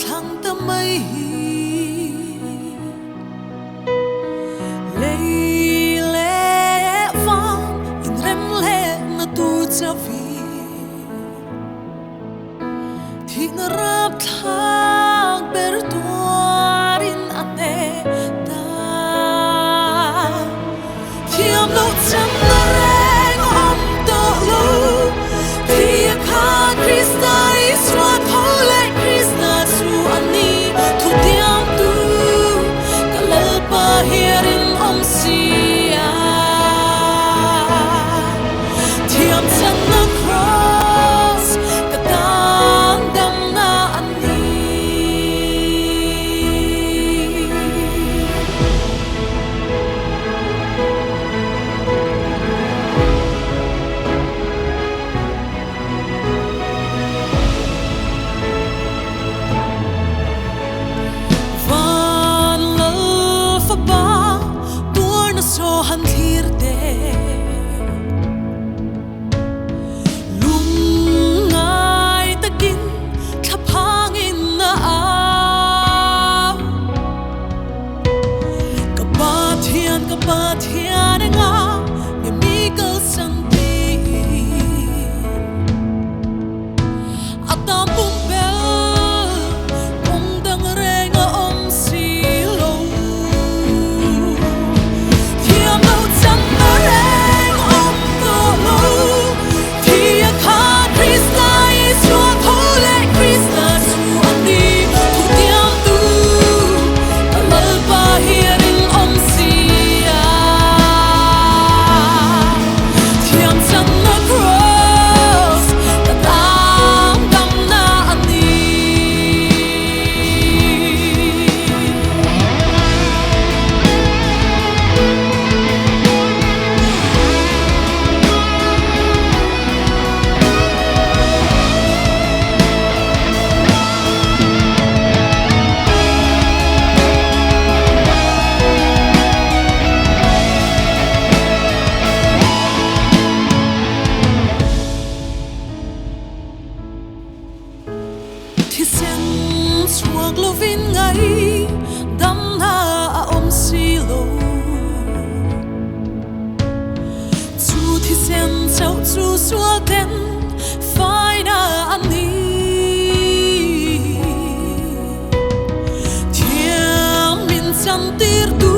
thăng tâm mây lấy lẽ vang in rem lẽ na tu cha vi thì na rap thang ber tuarin ane ta thiam lo cham na reng om to lo thì kha Krista Israel thole Krista su ani thu tiam tu kalpa herin om sia thiam chan na cross katang dam na ani so han thir te lung ngai takin thapang in na a ka pa thian nga me mi kal san ti atam pum bel ong dang re nga om si lo thì sen suak lovin ngai dam na a om si lo chu thì sen chau chu suak ten phai na ani thiam min chan tir tu